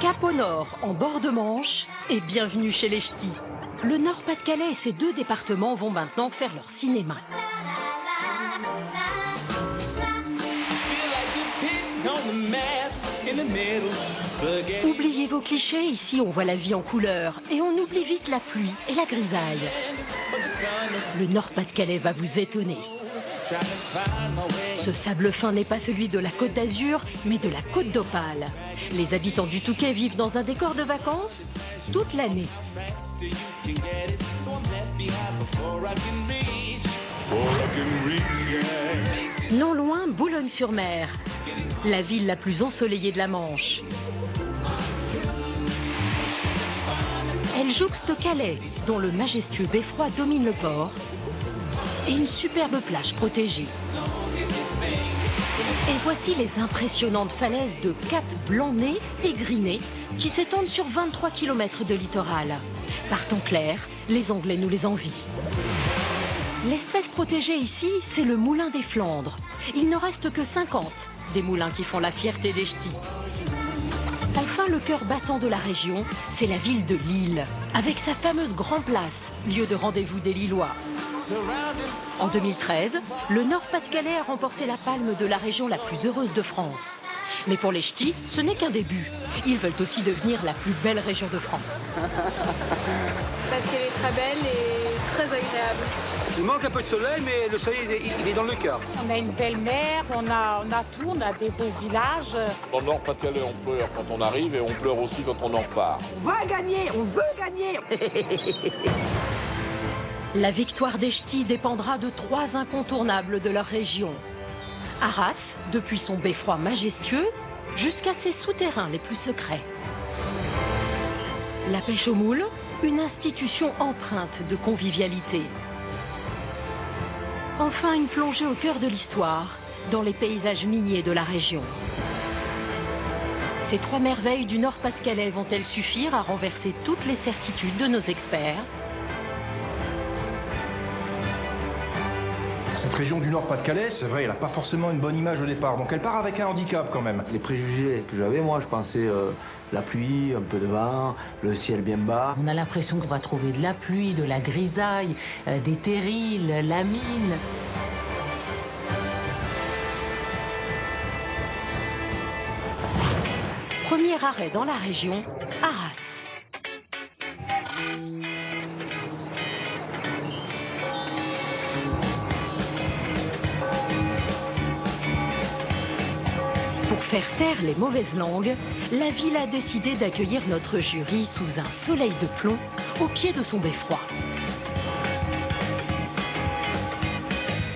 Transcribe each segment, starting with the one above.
Cap au nord, en bord de Manche, et bienvenue chez les Ch'tis. Le Nord-Pas-de-Calais et ses deux départements vont maintenant faire leur cinéma. Oubliez vos clichés, ici on voit la vie en couleur et on oublie vite la pluie et la grisaille. Le Nord-Pas-de-Calais va vous étonner. Ce sable fin n'est pas celui de la Côte d'Azur, mais de la Côte d'Opale. Les habitants du Touquet vivent dans un décor de vacances toute l'année. Non loin, Boulogne-sur-Mer, la ville la plus ensoleillée de la Manche. Elle jouxte Calais, dont le majestueux beffroi domine le port, et une superbe plage protégée. Et voici les impressionnantes falaises de Cap Blanc-Nez et Griné qui s'étendent sur 23 km de littoral. Par temps clair, les Anglais nous les envient. L'espèce protégée ici, c'est le moulin des Flandres. Il ne reste que 50 des moulins qui font la fierté des Ch'tis. Enfin, le cœur battant de la région, c'est la ville de Lille, avec sa fameuse Grand Place, lieu de rendez-vous des Lillois. En 2013, le Nord-Pas-de-Calais a remporté la palme de la région la plus heureuse de France. Mais pour les Ch'tis, ce n'est qu'un début. Ils veulent aussi devenir la plus belle région de France. Parce qu'elle est très belle et très agréable. Il manque un peu de soleil, mais le soleil, il est dans le cœur. On a une belle mer, on a tout, on a des beaux villages. Dans le Nord-Pas-de-Calais, on pleure quand on arrive et on pleure aussi quand on en repart. On va gagner, on veut gagner. La victoire des Ch'tis dépendra de trois incontournables de leur région. Arras, depuis son beffroi majestueux, jusqu'à ses souterrains les plus secrets. La pêche aux moules, une institution empreinte de convivialité. Enfin, une plongée au cœur de l'histoire, dans les paysages miniers de la région. Ces trois merveilles du Nord-Pas-de-Calais vont-elles suffire à renverser toutes les certitudes de nos experts ? Cette région du Nord-Pas-de-Calais, c'est vrai, elle n'a pas forcément une bonne image au départ, donc elle part avec un handicap quand même. Les préjugés que j'avais, moi, je pensais la pluie, un peu de vent, le ciel bien bas. On a l'impression qu'on va trouver de la pluie, de la grisaille, des terrils, la mine. Premier arrêt dans la région, Arras. Pour faire taire les mauvaises langues, la ville a décidé d'accueillir notre jury sous un soleil de plomb au pied de son beffroi.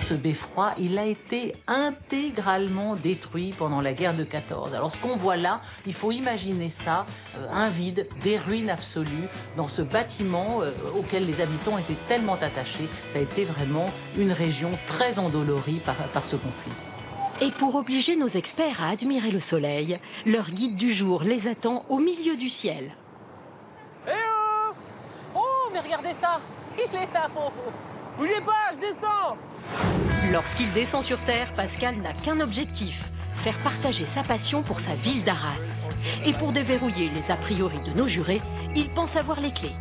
Ce beffroi, il a été intégralement détruit pendant la guerre de 14. Alors ce qu'on voit là, il faut imaginer ça, un vide, des ruines absolues, dans ce bâtiment auquel les habitants étaient tellement attachés. Ça a été vraiment une région très endolorie par ce conflit. Et pour obliger nos experts à admirer le soleil, leur guide du jour les attend au milieu du ciel. Eh oh! Oh, mais regardez ça! Il est là-haut! Bougez pas, je descends! Lorsqu'il descend sur Terre, Pascal n'a qu'un objectif, faire partager sa passion pour sa ville d'Arras. Et pour déverrouiller les a priori de nos jurés, il pense avoir les clés.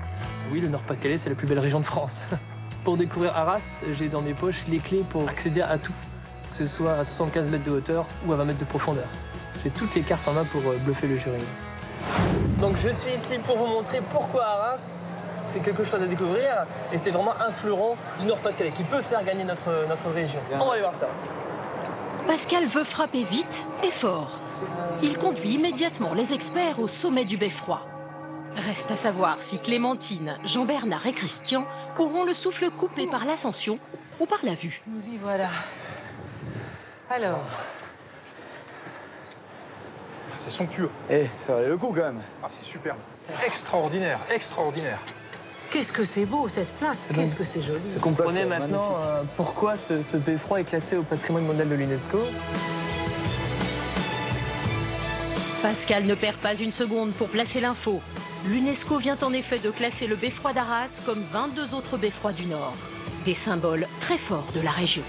Oui, le Nord-Pas-de-Calais, c'est la plus belle région de France. Pour découvrir Arras, j'ai dans mes poches les clés pour accéder à tout, que ce soit à 75 mètres de hauteur ou à 20 mètres de profondeur. J'ai toutes les cartes en main pour bluffer le jury. Donc je suis ici pour vous montrer pourquoi Arras, c'est quelque chose à découvrir et c'est vraiment un fleuron du Nord-Pas-de-Calais qui peut faire gagner notre région. On va aller voir ça. Pascal veut frapper vite et fort. Il conduit immédiatement les experts au sommet du beffroi. Reste à savoir si Clémentine, Jean-Bernard et Christian auront le souffle coupé par l'ascension ou par la vue. Nous y voilà. Alors, C'est somptueux. Eh, ça valait le coup quand même. Ah, c'est superbe. Extraordinaire, extraordinaire. qu'est-ce que c'est beau cette place, qu'est-ce que c'est joli. Vous comprenez maintenant pourquoi ce beffroi est classé au patrimoine mondial de l'UNESCO. Pascal ne perd pas une seconde pour placer l'info. L'UNESCO vient en effet de classer le beffroi d'Arras comme 22 autres beffrois du Nord. Des symboles très forts de la région.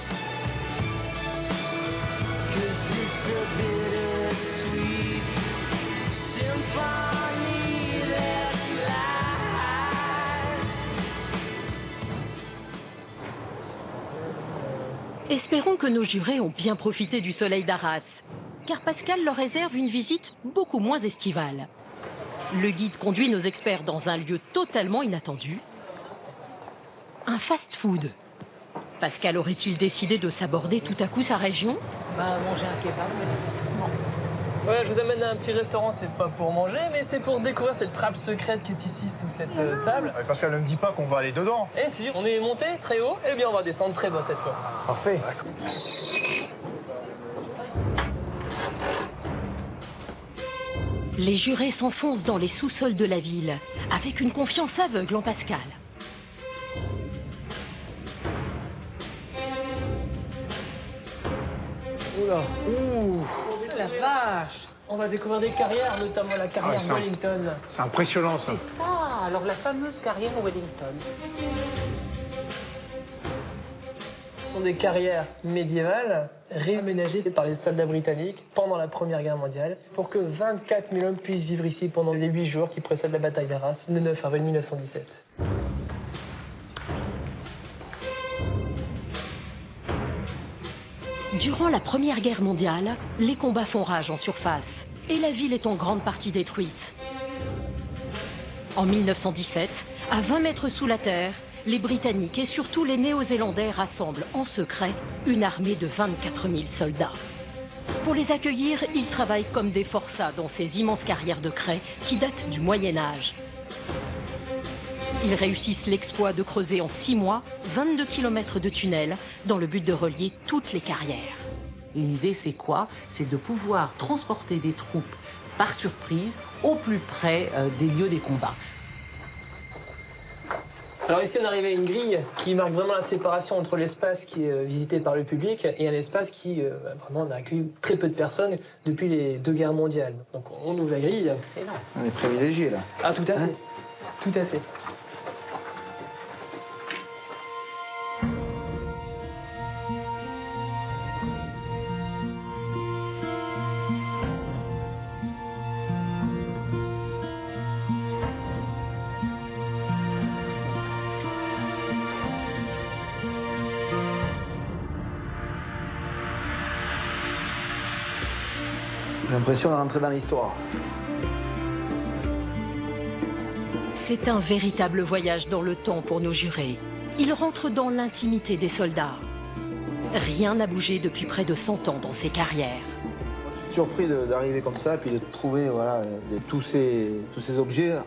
It's a bittersweet symphony. Espérons que nos jurés ont bien profité du soleil d'Arras, car Pascal leur réserve une visite beaucoup moins estivale. Le guide conduit nos experts dans un lieu totalement inattendu, un fast-food. Pascal aurait-il décidé de s'aborder tout à coup sa région? Manger un kebab, non. Ouais, je vous amène à un petit restaurant, c'est pas pour manger, mais c'est pour découvrir cette trappe secrète qui est ici sous cette table. Pascal ne me dit pas qu'on va aller dedans. Et si on est monté très haut, eh bien on va descendre très bas cette fois. Parfait. Les jurés s'enfoncent dans les sous-sols de la ville, avec une confiance aveugle en Pascal. Oula. Ouh, la vache! On va découvrir des carrières, notamment la carrière Ah, ça. Wellington. C'est impressionnant ça. C'est ça, alors la fameuse carrière Wellington. Ce sont des carrières médiévales réaménagées par les soldats britanniques pendant la Première Guerre mondiale pour que 24 000 hommes puissent vivre ici pendant les 8 jours qui précèdent la bataille d'Arras le 9 avril 1917. Durant la Première Guerre mondiale, les combats font rage en surface et la ville est en grande partie détruite. En 1917, à 20 mètres sous la terre, les Britanniques et surtout les Néo-Zélandais rassemblent en secret une armée de 24 000 soldats. Pour les accueillir, ils travaillent comme des forçats dans ces immenses carrières de craie qui datent du Moyen-Âge. Ils réussissent l'exploit de creuser en 6 mois 22 km de tunnels dans le but de relier toutes les carrières. L'idée, c'est quoi? C'est de pouvoir transporter des troupes par surprise au plus près des lieux des combats. Alors ici, on arrive à une grille qui marque vraiment la séparation entre l'espace qui est visité par le public et un espace qui vraiment n'a accueilli très peu de personnes depuis les 2 guerres mondiales. Donc on ouvre la grille. C'est là. On est privilégiés là. Ah, tout à fait. Tout à fait. J'ai l'impression de rentrer dans l'histoire. C'est un véritable voyage dans le temps pour nos jurés. Ils rentrent dans l'intimité des soldats. Rien n'a bougé depuis près de 100 ans dans ces carrières. Je suis surpris d'arriver comme ça, puis de trouver voilà, tous ces objets.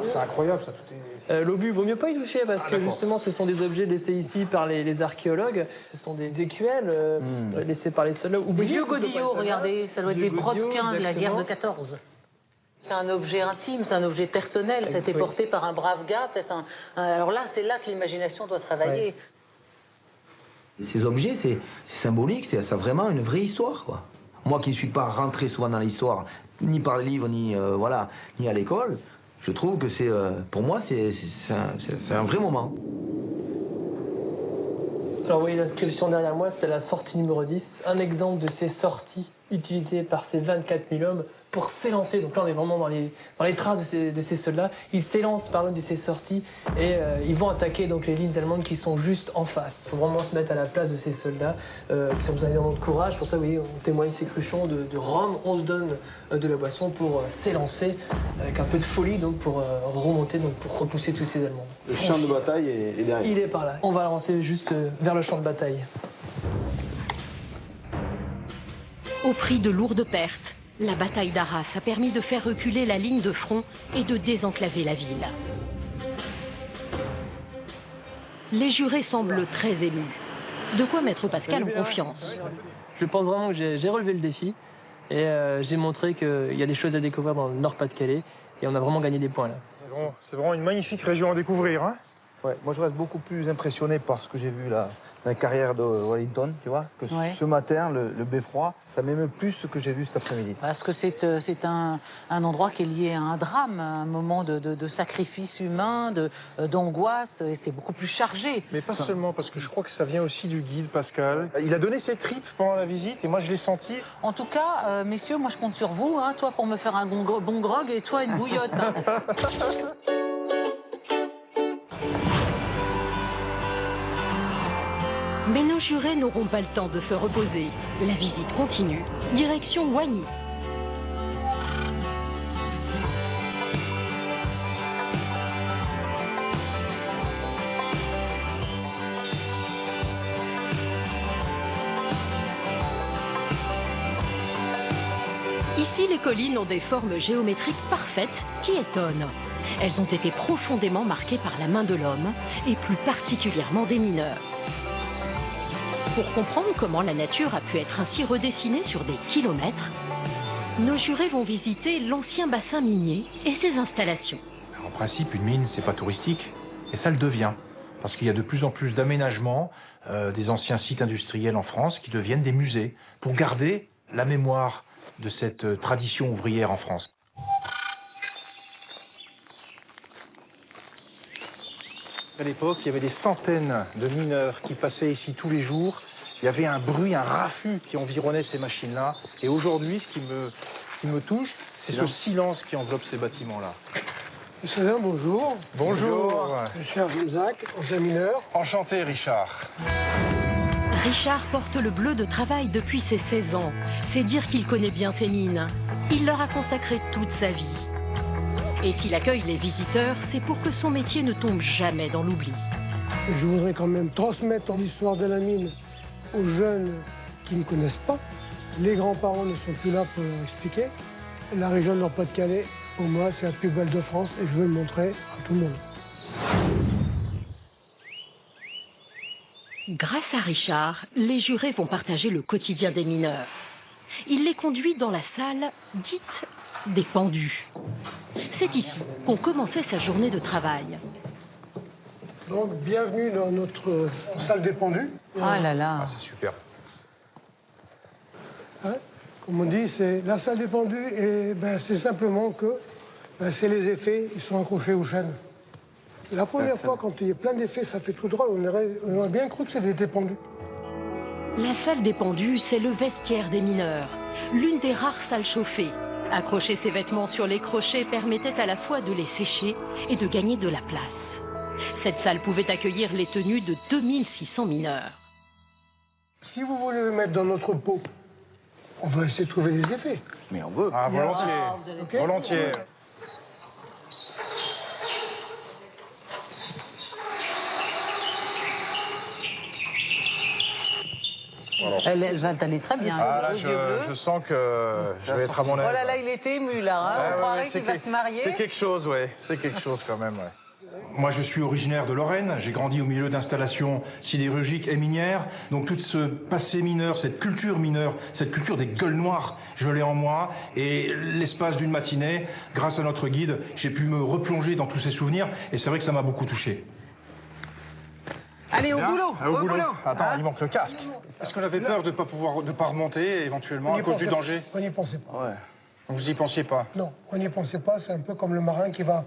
C'est incroyable ça. Tout est... L'obus, vaut mieux pas y toucher parce que justement ce sont des objets laissés ici par les archéologues. Ce sont des écuelles laissées par les soldats. Des vieux godillots, regardez, ça doit être des brodequins de la guerre de 14. C'est un objet intime, c'est un objet personnel, c'était porté par un brave gars, peut-être un... Alors là, c'est là que l'imagination doit travailler. Ouais. Ces objets, c'est symbolique, ça a vraiment une vraie histoire, quoi. Moi qui ne suis pas rentré souvent dans l'histoire, ni par les livres, ni, voilà, ni à l'école, je trouve que c'est, pour moi, c'est un vrai moment. Alors vous voyez l'inscription derrière moi, c'est la sortie numéro 10, un exemple de ces sorties utilisées par ces 24 000 hommes pour s'élancer. Donc là, on est vraiment dans les traces de ces soldats. Ils s'élancent par l'une de ces sorties et ils vont attaquer donc les lignes allemandes qui sont juste en face. Il faut vraiment se mettre à la place de ces soldats qui ont besoin énormément de courage. Pour ça, vous voyez, on témoigne ces cruchons de rhum. On se donne de la boisson pour s'élancer avec un peu de folie, donc pour remonter, donc pour repousser tous ces Allemands. Le champ de bataille est derrière. Il est par là. On va avancer juste vers le champ de bataille. Au prix de lourdes pertes, la bataille d'Arras a permis de faire reculer la ligne de front et de désenclaver la ville. Les jurés semblent très émus. De quoi mettre Pascal en confiance. Je pense vraiment que j'ai relevé le défi et j'ai montré qu'il y a des choses à découvrir dans le Nord-Pas-de-Calais et on a vraiment gagné des points là. C'est vraiment une magnifique région à découvrir, hein. Ouais, moi je reste beaucoup plus impressionné par ce que j'ai vu là, la carrière de Wellington, tu vois, que ce matin, le beffroi, ça m'émeut plus ce que j'ai vu cet après-midi. Parce que c'est un endroit qui est lié à un drame, un moment de sacrifice humain, d'angoisse, et c'est beaucoup plus chargé. Mais pas seulement, parce que je crois que ça vient aussi du guide, Pascal. Il a donné ses tripes pendant la visite, et moi je l'ai senti. En tout cas, messieurs, moi je compte sur vous, hein, toi pour me faire un bon grog et toi une bouillotte. Hein. nos jurés n'auront pas le temps de se reposer. La visite continue, direction Wagny. Ici, les collines ont des formes géométriques parfaites qui étonnent. Elles ont été profondément marquées par la main de l'homme, et plus particulièrement des mineurs. Pour comprendre comment la nature a pu être ainsi redessinée sur des kilomètres, nos jurés vont visiter l'ancien bassin minier et ses installations. En principe, une mine, c'est pas touristique, et ça le devient. Parce qu'il y a de plus en plus d'aménagements des anciens sites industriels en France qui deviennent des musées, pour garder la mémoire de cette tradition ouvrière en France. À l'époque, il y avait des centaines de mineurs qui passaient ici tous les jours. Il y avait un bruit, un raffut qui environnait ces machines-là. Et aujourd'hui, ce qui me touche, c'est ce silence qui enveloppe ces bâtiments-là. Monsieur Alain, bonjour. Bonjour. Cher Jacques, ancien mineur. Enchanté, Richard. Richard porte le bleu de travail depuis ses 16 ans. C'est dire qu'il connaît bien ces mines. Il leur a consacré toute sa vie. Et s'il accueille les visiteurs, c'est pour que son métier ne tombe jamais dans l'oubli. Je voudrais quand même transmettre l'histoire de la mine aux jeunes qui ne connaissent pas. Les grands-parents ne sont plus là pour leur expliquer. La région de Nord-Pas-de-Calais, pour moi, c'est la plus belle de France et je veux le montrer à tout le monde. Grâce à Richard, les jurés vont partager le quotidien des mineurs. Il les conduit dans la salle dite des pendus. C'est ici qu'on commençait sa journée de travail. Donc, bienvenue dans notre salle des pendus. Ah là là. Ah, c'est super. Hein, comme on dit, c'est la salle des pendus et c'est simplement que c'est les effets, ils sont accrochés aux chaînes. La première fois, quand il y a plein d'effets, ça fait tout droit, on aurait bien cru que c'était des pendus. La salle des pendus, c'est le vestiaire des mineurs, l'une des rares salles chauffées. Accrocher ses vêtements sur les crochets permettait à la fois de les sécher et de gagner de la place. Cette salle pouvait accueillir les tenues de 2600 mineurs. Si vous voulez le mettre dans notre pot, on va essayer de trouver des effets. Mais on veut. Ah, volontiers. Okay. Volontiers. Elle va aller très bien. Ah, là, je sens que je vais être à mon aise. Oh là là, il était ému là. Hein. On croirait qu'il va se marier. C'est quelque chose, ouais. C'est quelque chose quand même, ouais. Moi, je suis originaire de Lorraine. J'ai grandi au milieu d'installations sidérurgiques et minières. Donc, tout ce passé mineur, cette culture mineure, cette culture des gueules noires, je l'ai en moi. Et l'espace d'une matinée, grâce à notre guide, j'ai pu me replonger dans tous ces souvenirs. Et c'est vrai que ça m'a beaucoup touché. Allez, au boulot, au boulot. Attends, il manque le casque. Est-ce qu'on avait peur de ne pas remonter éventuellement à cause du danger? On n'y pensait pas. Ouais. Vous y pensiez pas? Non, on n'y pensait pas. C'est un peu comme le marin qui va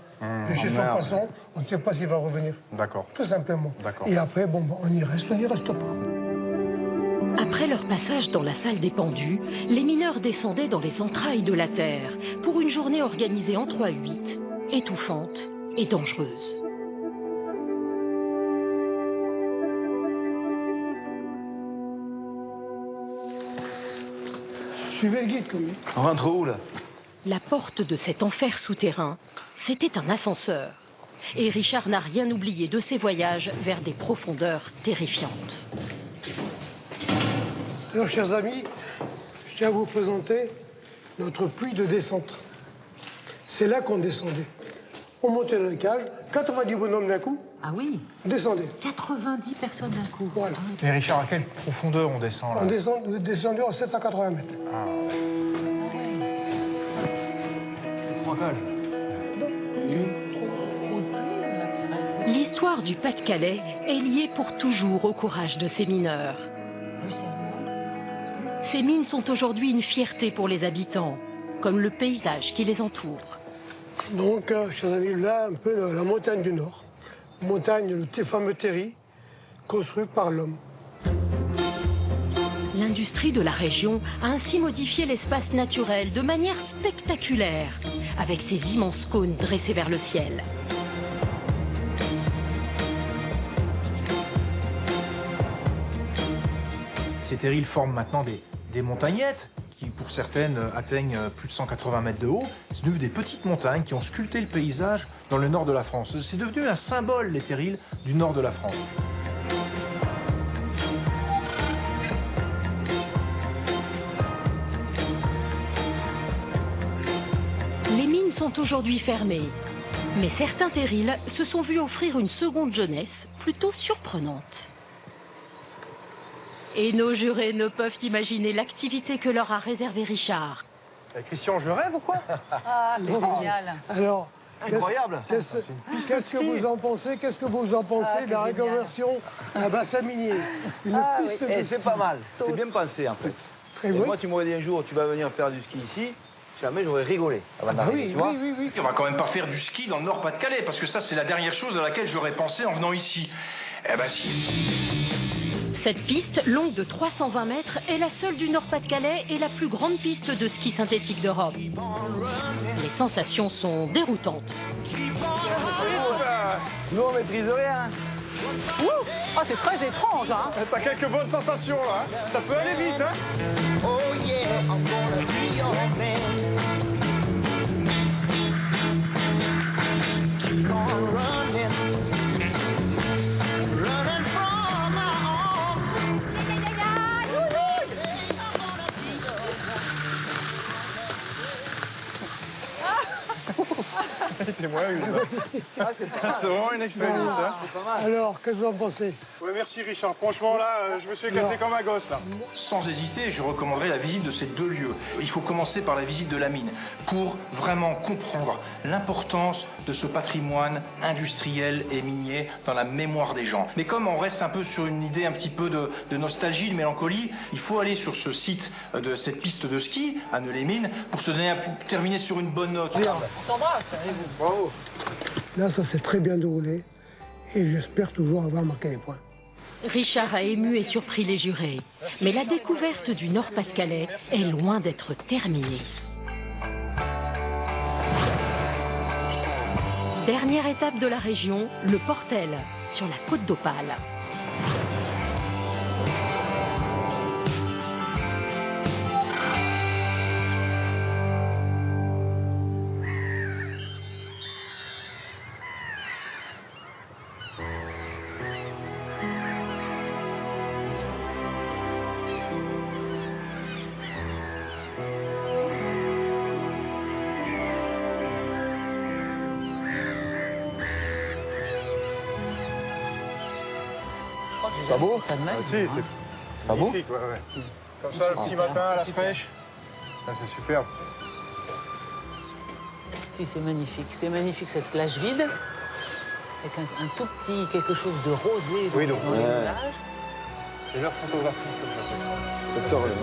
pêcher son poisson. On ne sait pas s'il va revenir. D'accord. Tout simplement. D'accord. Et après, on y reste pas. Après leur passage dans la salle des pendus, les mineurs descendaient dans les entrailles de la terre pour une journée organisée en 3-8, étouffante et dangereuse. Suivez le guide, comme lui. On rentre où, là? La porte de cet enfer souterrain, c'était un ascenseur. Et Richard n'a rien oublié de ses voyages vers des profondeurs terrifiantes. Alors, chers amis, je tiens à vous présenter notre puits de descente. C'est là qu'on descendait. On montait dans le cage, 90 bonhommes d'un coup. Ah oui. On descendait. 90 personnes d'un coup. Voilà. Et Richard, à quelle profondeur on descend, là? On descendait en 780 mètres. Ah. Trois cages. L'histoire du Pas-de-Calais est liée pour toujours au courage de ces mineurs. Ces mines sont aujourd'hui une fierté pour les habitants, comme le paysage qui les entoure. Donc, chers amis, là, un peu la montagne du Nord. Montagne, le fameux terri, construit par l'homme. L'industrie de la région a ainsi modifié l'espace naturel de manière spectaculaire, avec ses immenses cônes dressés vers le ciel. Ces terrils forment maintenant des montagnettes qui, pour certaines, atteignent plus de 180 mètres de haut. C'est devenu des petites montagnes qui ont sculpté le paysage dans le nord de la France. C'est devenu un symbole, les terrils, du nord de la France. Les mines sont aujourd'hui fermées, mais certains terrils se sont vus offrir une seconde jeunesse plutôt surprenante. Et nos jurés ne peuvent imaginer l'activité que leur a réservé Richard. Christian, je rêve ou quoi? Ah, c'est génial. Alors, Incroyable. qu'est-ce que vous en pensez? Qu'est-ce que vous en pensez de la reconversion à bassin minier? Une piste de C'est ski. pas mal. C'est bien pensé, en fait. Et Et oui. moi, tu m'aurais dit un jour, tu vas venir faire du ski ici, jamais j'aurais rigolé avant d'arriver, Oui, tu vois. oui. On va quand même pas faire du ski dans le Nord-Pas-de-Calais, parce que ça, c'est la dernière chose à laquelle j'aurais pensé en venant ici. Eh ben si. Cette piste, longue de 320 mètres, est la seule du Nord-Pas-de-Calais et la plus grande piste de ski synthétique d'Europe. Les sensations sont déroutantes. Nous, on maîtrise rien. Oh, c'est très étrange, hein. T'as quelques bonnes sensations, là. Ça peut aller vite, hein. C'est vraiment une expérience, hein. Alors, qu'est-ce que vous en pensez? Ouais, merci Richard. Franchement, là, je me suis éclaté comme un gosse, là. Sans hésiter, je recommanderais la visite de ces deux lieux. Il faut commencer par la visite de la mine pour vraiment comprendre l'importance de ce patrimoine industriel et minier dans la mémoire des gens. Mais comme on reste un peu sur une idée un petit peu de nostalgie, de mélancolie, il faut aller sur ce site de cette piste de ski, à Neux-les-Mines, pour se donner terminer sur une bonne note. On s'embrasse. Bravo. Là, ça s'est très bien déroulé et j'espère toujours avoir marqué les points. Richard a ému et surpris les jurés. Mais la découverte du Nord-Pas-de-Calais est loin d'être terminée. Dernière étape de la région, le Portel, sur la côte d'Opale. Pas beau? Ça me Si, c'est Pas beau? magnifique, ouais. Comme ça, le petit matin à la fraîche. Ah, c'est superbe. Si, c'est magnifique. C'est magnifique cette plage vide, avec un tout petit quelque chose de rosé dans, Oui, donc, dans les nuages. C'est l'heure photographique, comme j'appelle ça. C'est tort, le moment.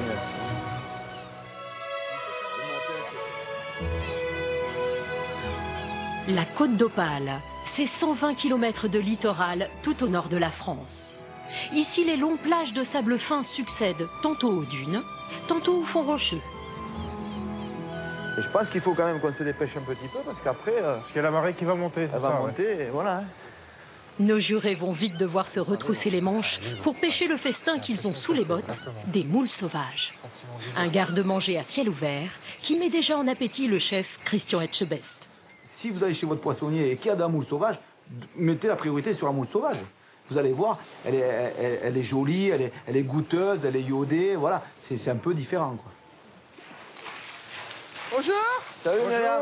La côte d'Opale, c'est 120 km de littoral tout au nord de la France. Ici, les longues plages de sable fin succèdent tantôt aux dunes, tantôt aux fonds rocheux. Et je pense qu'il faut quand même qu'on se dépêche un petit peu parce qu'après, Parce qu'il y a la marée qui va monter, elle va monter et voilà. Hein. Nos jurés vont vite devoir se retrousser les manches pour pêcher le festin qu'ils ont sous les bottes, des moules sauvages. Un garde-manger à ciel ouvert qui met déjà en appétit le chef Christian Etchebest. Si vous allez chez votre poissonnier et qu'il y a de la moule sauvage, mettez la priorité sur la moule sauvage. Vous allez voir, elle est jolie, elle est goûteuse, elle est iodée, voilà. C'est un peu différent, quoi. Bonjour. Salut, Myriam.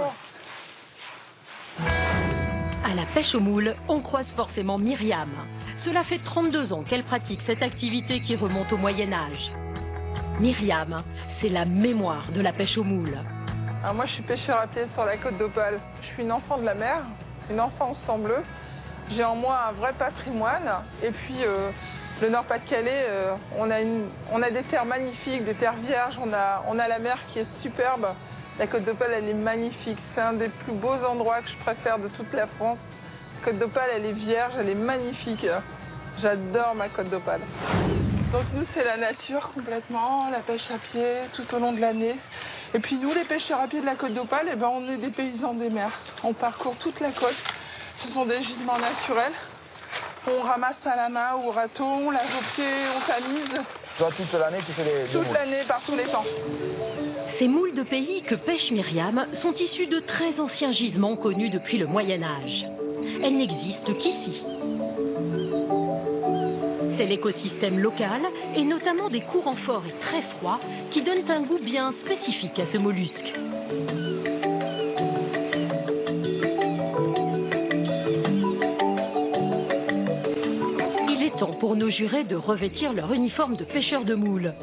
À la pêche aux moules, on croise forcément Myriam. Cela fait 32 ans qu'elle pratique cette activité qui remonte au Moyen-Âge. Myriam, c'est la mémoire de la pêche aux moules. Alors moi, je suis pêcheur à pied sur la côte d'Opale. Je suis une enfant de la mer, une enfant au sang bleu. J'ai en moi un vrai patrimoine. Et puis, le Nord-Pas-de-Calais, on a des terres magnifiques, des terres vierges. On a la mer qui est superbe. La côte d'Opale, elle est magnifique. C'est un des plus beaux endroits que je préfère de toute la France. La côte d'Opale, elle est vierge, elle est magnifique. J'adore ma côte d'Opale. Donc nous, c'est la nature complètement, la pêche à pied tout au long de l'année. Et puis nous, les pêcheurs à pied de la côte d'Opale, eh ben, on est des paysans des mers. On parcourt toute la côte. Ce sont des gisements naturels. On ramasse à la main ou au râteau, on lave au pied, on tamise. Toi, toute l'année, tu fais des Toute moules. l'année, par tous les temps. Ces moules de pays que pêche Myriam sont issus de très anciens gisements connus depuis le Moyen-Âge. Elles n'existent qu'ici. C'est l'écosystème local et notamment des courants forts et très froids qui donnent un goût bien spécifique à ce mollusque. Il est temps pour nos jurés de revêtir leur uniforme de pêcheurs de moules.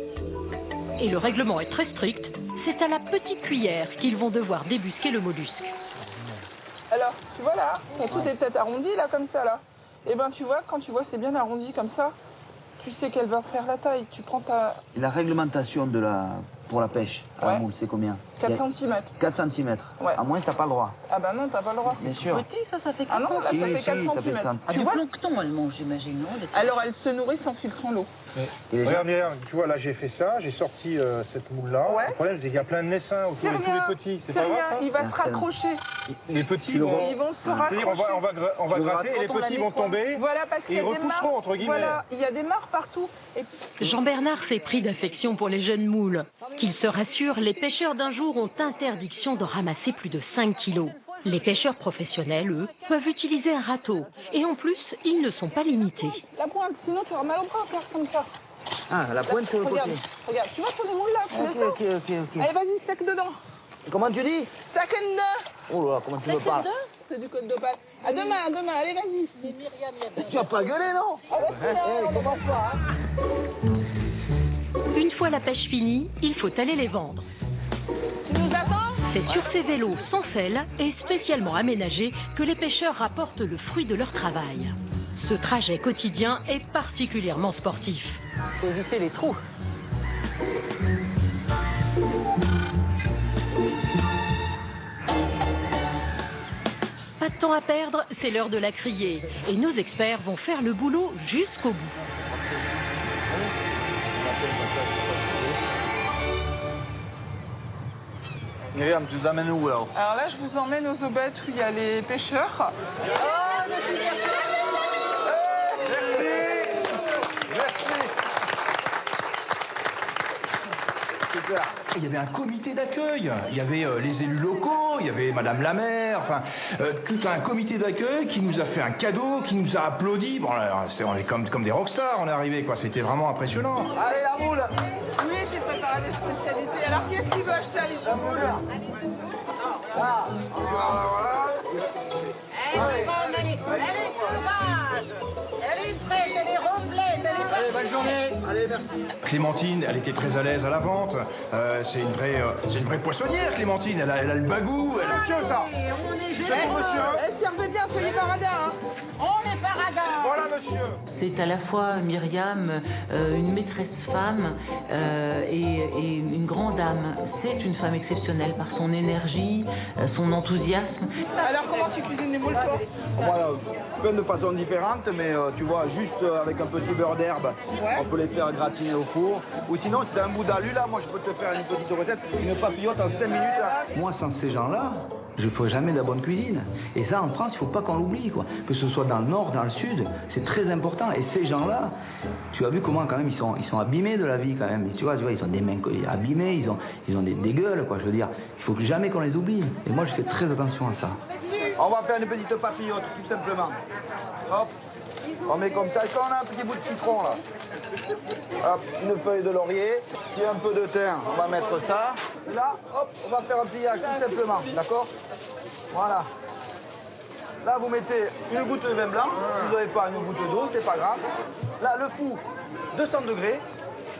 Et le règlement est très strict, c'est à la petite cuillère qu'ils vont devoir débusquer le mollusque. Alors, tu vois là, t'as toutes des têtes arrondies là, comme ça là. Et ben tu vois, quand tu vois c'est bien arrondi comme ça, tu sais qu'elle va faire la taille. Tu prends ta... La réglementation pour la pêche à la moule, c'est combien? 4 cm. 4 cm. Ouais. À moins, t'as pas le droit. Ah bah non, t'as pas le droit. Bien sûr. Ça fait 4 Ah non, là ça fait 4 cm. Du plancton, elle mange, j'imagine, non? Alors elle se nourrit en filtrant l'eau. Regarde, tu vois, là j'ai fait ça, j'ai sorti cette moule-là. Ouais. Le problème, c'est qu'il y a plein de naissins autour de tous les petits. C'est pas grave, ça? il va se raccrocher. Les petits, Ils vont se raccrocher. c'est-à-dire on va gratter et les petits vont tomber. Voilà, parce qu'il y et a ils des repousseront, mares. entre guillemets. Voilà, il y a des mares partout. Et... Jean-Bernard s'est pris d'affection pour les jeunes moules. Qu'il se rassure, les pêcheurs d'un jour ont interdiction de ramasser plus de 5 kilos. Les pêcheurs professionnels, eux, peuvent utiliser un râteau. Et en plus, ils ne sont pas limités. La pointe, sinon tu auras mal au bras encore comme ça. Ah, la pointe sur le Regarde, côté. regarde, tu vois pour les moules là, tu les sens. Ok. Allez, vas-y, stack dedans. Comment tu dis? Stack dedans. Oh là, comment tu me parles? C'est du code d'opale. À demain, allez, vas-y. Tu vas pas gueuler, non? Ah bah si, on ne va pas. Une fois la pêche finie, il faut aller les vendre. Tu nous attends? C'est sur ces vélos sans selle et spécialement aménagés que les pêcheurs rapportent le fruit de leur travail. Ce trajet quotidien est particulièrement sportif. Faut éviter les trous. Pas de temps à perdre, c'est l'heure de la criée. Et nos experts vont faire le boulot jusqu'au bout. Myriam, tu nous amènes où, là? Alors là, je vous emmène aux aubettes où il y a les pêcheurs. Il y avait un comité d'accueil, il y avait les élus locaux, il y avait Madame la maire, enfin, tout un comité d'accueil qui nous a fait un cadeau, qui nous a applaudi. Bon, là, on est comme des rockstars, on est arrivés, quoi. C'était vraiment impressionnant. Allez, la moule! Oui, j'ai préparé des spécialités. Alors, qui est-ce qui veut acheter un litre de moule? Ah, Elle est bonne, elle est sauvage, elle est fraîche, elle est complète, elle est allez, bonne journée! Allez, merci. Clémentine, elle était très à l'aise à la vente. C'est une vraie poissonnière, Clémentine. Elle a le bagou. Elle... Monsieur, ça. on est Eh, servez bien, soyez pas radins, hein. On est pas radins. Voilà, monsieur. C'est à la fois Myriam, une maîtresse femme et une grande âme. C'est une femme exceptionnelle par son énergie, son enthousiasme. Alors, comment tu cuisines les moules, toi? Voilà, plein de façons différentes, mais tu vois, juste avec un petit beurre d'herbe, on peut les faire gratiner au four. Ou sinon, si t'as un bout d'alu, là, moi, je peux te faire une petite recette, une papillote en 5 minutes. Là. Moi, sans ces gens-là, je ne ferai jamais de la bonne cuisine. Et ça, en France, il ne faut pas qu'on l'oublie, quoi. Que ce soit dans le nord, dans le sud, c'est très important. Et ces gens-là, tu as vu comment, quand même, ils sont abîmés de la vie, quand même. Tu vois, ils ont des mains abîmées, ils ont des gueules, quoi. Je veux dire, il faut jamais qu'on les oublie. Et moi, je fais très attention à ça. On va faire une petite papillote, tout simplement. Hop, on met comme ça. Est-ce qu'on a un petit bout de citron, là? Hop, une feuille de laurier, puis un peu de thym, on va mettre ça. Et là, hop, on va faire un pliage, tout simplement, d'accord? Voilà. Là, vous mettez une goutte de vin blanc. Si vous n'avez pas une goutte d'eau, c'est pas grave. Là, le four, 200 degrés.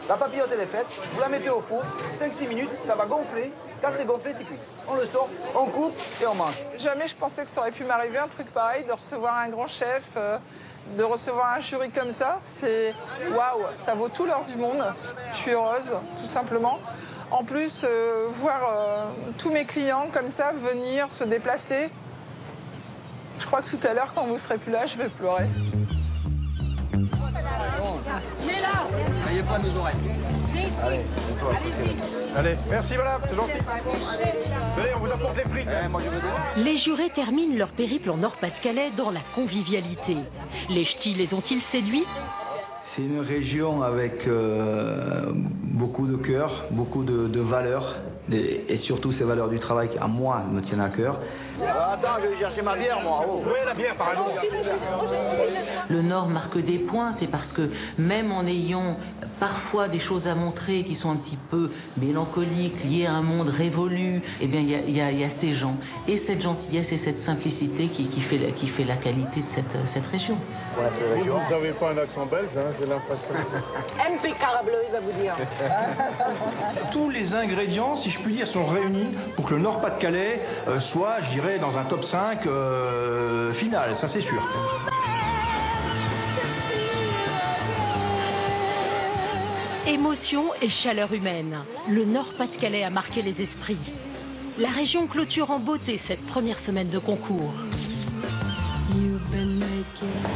La papillote, elle est faite. Vous la mettez au four, 5-6 minutes, ça va gonfler. Quand c'est gonflé, c'est cuit. On le sort, on coupe et on mange. Jamais je pensais que ça aurait pu m'arriver un truc pareil, de recevoir un grand chef, de recevoir un jury comme ça. C'est waouh, ça vaut tout l'or du monde. Je suis heureuse, tout simplement. En plus, voir tous mes clients comme ça venir, se déplacer. Je crois que tout à l'heure, quand vous serez plus là, je vais pleurer. N'ayez pas mes oreilles. Allez, merci madame, c'est gentil. Allez, on vous apporte les frites. Les jurés terminent leur périple en Nord-Pas-de-Calais dans la convivialité. Les ch'tis les ont-ils séduits? C'est une région avec beaucoup de cœur, beaucoup de valeurs, et surtout ces valeurs du travail qui, à moi, me tiennent à cœur. Attends, je vais chercher ma bière, moi. Oh. Oui, la bière, par exemple. Le Nord marque des points, c'est parce que même en ayant parfois des choses à montrer qui sont un petit peu mélancoliques, liées à un monde révolu, eh bien il y a ces gens. Et cette gentillesse et cette simplicité qui fait la qualité de cette région. Vous n'avez pas un accent belge, hein, j'ai l'impression. Impeccable, il va vous dire. Tous les ingrédients, si je puis dire, sont réunis pour que le Nord-Pas-de-Calais soit, je dirais, dans un top 5 final, ça c'est sûr. Émotion et chaleur humaine. Le Nord-Pas-de-Calais a marqué les esprits. La région clôture en beauté cette première semaine de concours. You've been making